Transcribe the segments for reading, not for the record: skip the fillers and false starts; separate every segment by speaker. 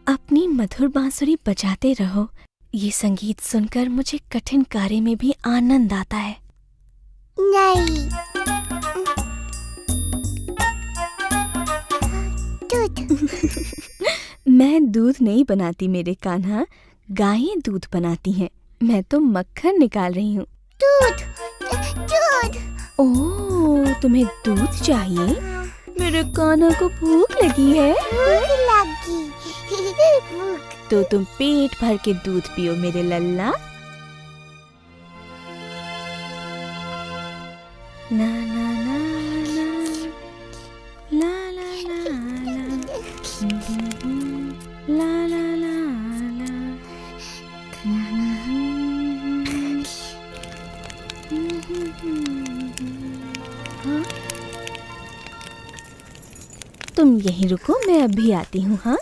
Speaker 1: अपनी मधुर बांसुरी बजाते रहो। ये संगीत सुनकर मुझे कठिन कार्य में भी आनंद आता है।
Speaker 2: नहीं। दूध।
Speaker 1: मैं दूध नहीं बनाती मेरे कान्हा, गायें दूध बनाती हैं। मैं तो मक्खन निकाल रही हूँ।
Speaker 2: दूध। दूध।
Speaker 1: ओह, तुम्हें दूध चाहिए? मेरे कान्हा को भूख लगी है।
Speaker 2: भूख लगी। भूख।
Speaker 1: तो तुम पेट भर के दूध पियो मेरे लल्ला। ना ना ना ना, ला ला ला ला, ला ला ला ला, हाँ? तुम यहीं रुको, मैं अभी आती हूँ। हाँ,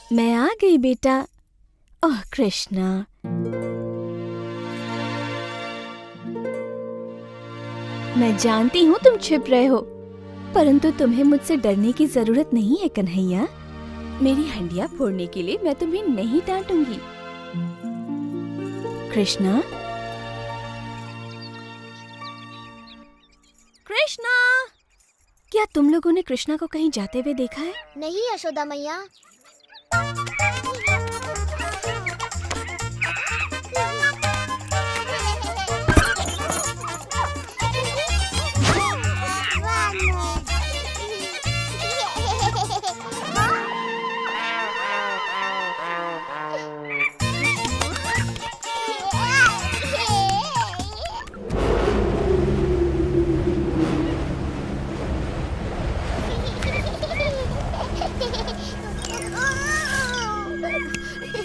Speaker 1: मैं आ गई बेटा। ओह कृष्णा, मैं जानती हूँ तुम छिप रहे हो, परंतु तुम्हें मुझसे डरने की जरूरत नहीं है कन्हैया। मेरी हंडिया फोड़ने के लिए मैं तुम्हें नहीं डांटूंगी। कृष्णा, कृष्णा, क्या तुम लोगों ने कृष्णा को कहीं जाते हुए देखा है?
Speaker 2: नहीं यशोदा मैया।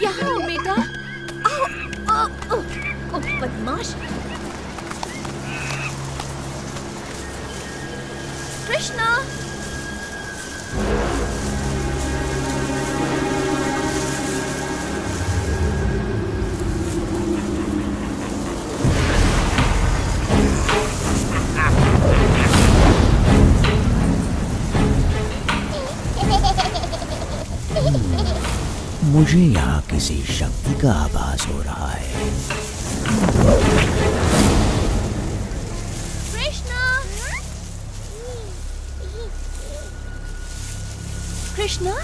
Speaker 1: यहाँ आओ बेटा। आओ, आओ, आओ, ओ बदमाश। कृष्णा,
Speaker 3: मुझे यहाँ किसी शक्ति का आभास हो रहा है।
Speaker 1: कृष्णा, कृष्णा,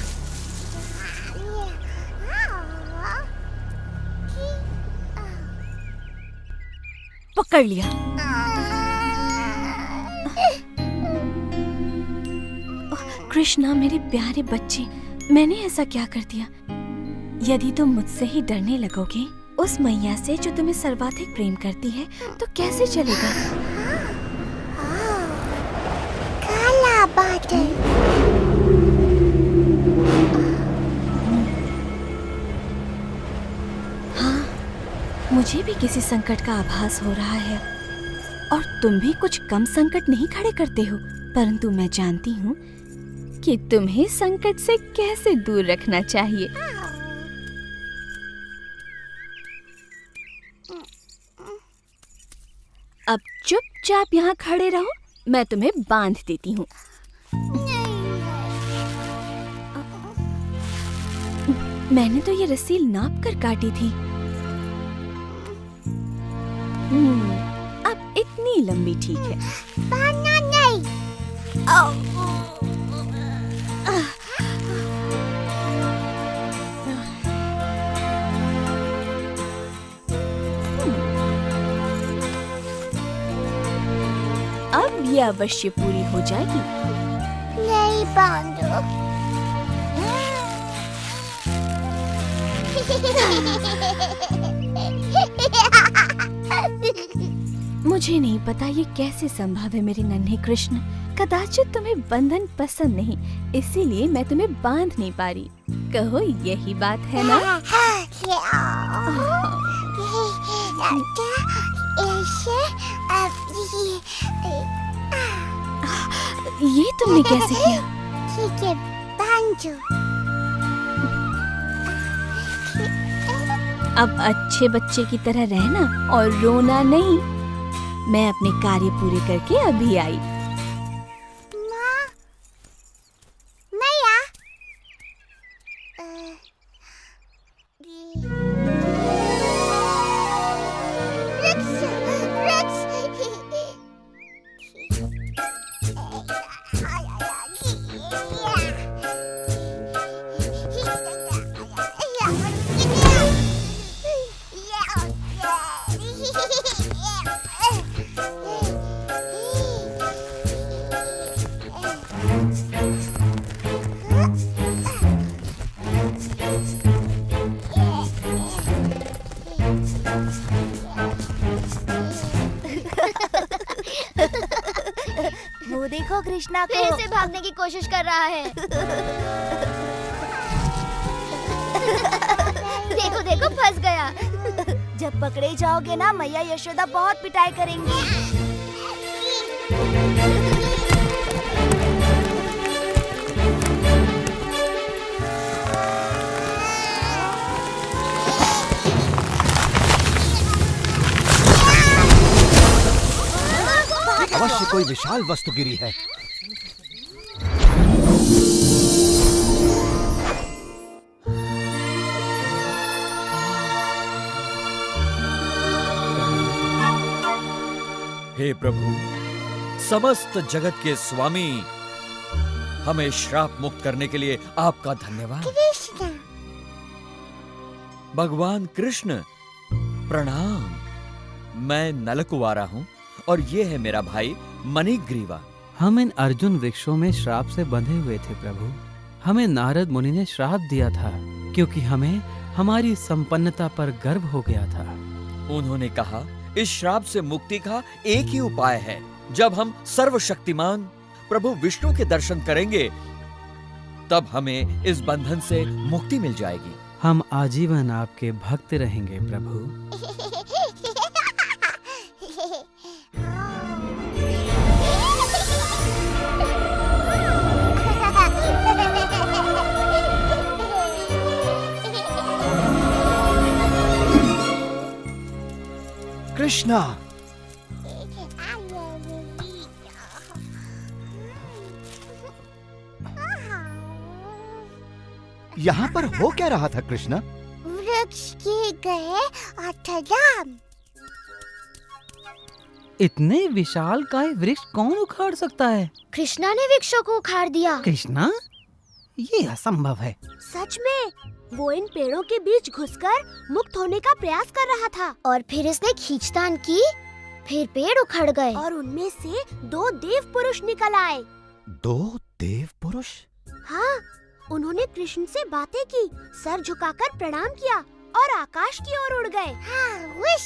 Speaker 1: पकड़ लिया। कृष्णा मेरे प्यारे बच्चे, मैंने ऐसा क्या कर दिया? यदि तुम मुझसे ही डरने लगोगे, उस मैया से जो तुम्हें सर्वाधिक प्रेम करती है, तो कैसे चलेगा?
Speaker 2: काला बादल।
Speaker 1: हाँ, मुझे भी किसी संकट का आभास हो रहा है, और तुम भी कुछ कम संकट नहीं खड़े करते हो, परंतु मैं जानती हूँ कि तुम्हें संकट से कैसे दूर रखना चाहिए। अब चुपचाप यहाँ खड़े रहो, मैं तुम्हें बांध देती हूँ। मैंने तो ये रस्सी नाप कर काटी थी। अब इतनी लंबी ठीक है।
Speaker 2: बांधना नहीं।
Speaker 1: अब ये अवश्य पूरी हो जाएगी।
Speaker 2: नहीं बांधो।
Speaker 1: मुझे नहीं पता ये कैसे संभव है मेरे नन्हे कृष्ण। कदाचित तुम्हें बंधन पसंद नहीं, इसीलिए मैं तुम्हें बांध नहीं पा रही। कहो यही बात है ना? ये तुमने कैसे किया?
Speaker 2: ठीक है, बांधो।
Speaker 1: अब अच्छे बच्चे की तरह रहना और रोना नहीं। मैं अपने कार्य पूरे करके अभी आई।
Speaker 2: माँ, मैया। वृक्ष, वृक्ष।
Speaker 4: वो देखो कृष्णा को।
Speaker 2: फिर से भागने की कोशिश कर रहा है। देखो देखो, फंस गया।
Speaker 4: जब पकड़े जाओगे ना, मैया यशोदा बहुत पिटाई करेंगी।
Speaker 3: अवश्य कोई विशाल वस्तु गिरी है।
Speaker 5: हे प्रभु, समस्त जगत के स्वामी, हमें श्राप मुक्त करने के लिए आपका धन्यवाद।
Speaker 2: कृष्ण,
Speaker 5: भगवान कृष्ण प्रणाम। मैं नलकुवारा हूँ और ये है मेरा भाई मणिग्रीवा।
Speaker 6: हम इन अर्जुन वृक्षों में श्राप से बंधे हुए थे प्रभु। हमें नारद मुनि ने श्राप दिया था क्योंकि हमें हमारी संपन्नता पर गर्व हो गया था।
Speaker 5: उन्होंने कहा इस श्राप से मुक्ति का एक ही उपाय है। जब हम सर्वशक्तिमान प्रभु विष्णु के दर्शन करेंगे तब हमें इस बंधन से मुक्ति मिल जाएगी।
Speaker 6: हम आजीवन आपके भक्त रहेंगे प्रभु।
Speaker 3: कृष्णा, यहाँ पर हो क्या रहा था कृष्णा?
Speaker 2: वृक्ष गिर गए और धड़ाम।
Speaker 6: इतने विशाल काय वृक्ष कौन उखाड़ सकता है?
Speaker 2: कृष्णा ने वृक्षों को उखाड़ दिया।
Speaker 6: कृष्णा, ये असंभव है।
Speaker 4: सच में वो इन पेड़ों के बीच घुसकर मुक्त होने का प्रयास कर रहा था
Speaker 2: और फिर इसने खींचतान की, फिर पेड़ उखड़ गए
Speaker 4: और उनमें से 2 देव पुरुष निकल आए।
Speaker 3: 2 देव पुरुष?
Speaker 4: हाँ, उन्होंने कृष्ण से बातें की, सर झुकाकर प्रणाम किया और आकाश की ओर उड़ गए।
Speaker 2: हाँ, विश।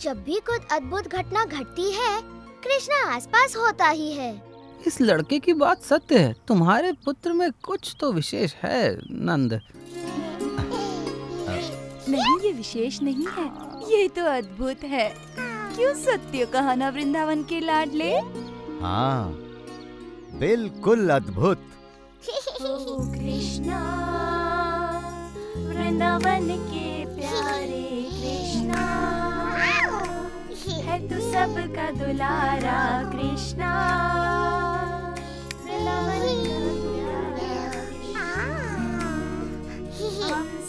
Speaker 2: जब भी कुछ अद्भुत घटना घटती है, कृष्णा आसपास होता ही है।
Speaker 6: इस लड़के की बात सत्य है। तुम्हारे पुत्र में कुछ तो विशेष है नंद।
Speaker 1: नहीं, ये विशेष नहीं है, ये तो अद्भुत है। क्यों सत्य कहा ना वृंदावन के लाडले?
Speaker 3: हाँ, बिल्कुल अद्भुत।
Speaker 1: कृष्णा, वृंदावन के प्यारे कृष्णा, है तू सबका दुलारा कृष्णा।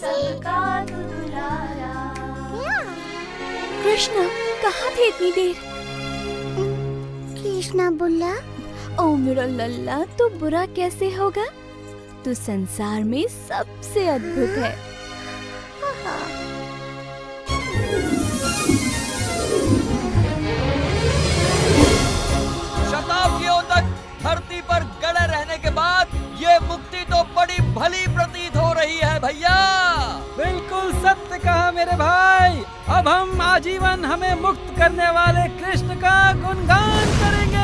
Speaker 1: सबका तू दुलारा। कृष्णा कहाँ थे इतनी देर?
Speaker 2: कृष्णा बोला,
Speaker 1: ओ मेरा लल्ला, तू बुरा कैसे होगा? तू संसार में सबसे अद्भुत है।
Speaker 5: शताब्दियों तक धरती पर गड़े रहने के बाद ये मुक्ति तो बड़ी भली प्रतीत हो रही है भैया।
Speaker 6: बिल्कुल सत्य कहा मेरे भाई। अब हम आजीवन हमें मुक्त करने वाले कृष्ण का गुणगान करेंगे।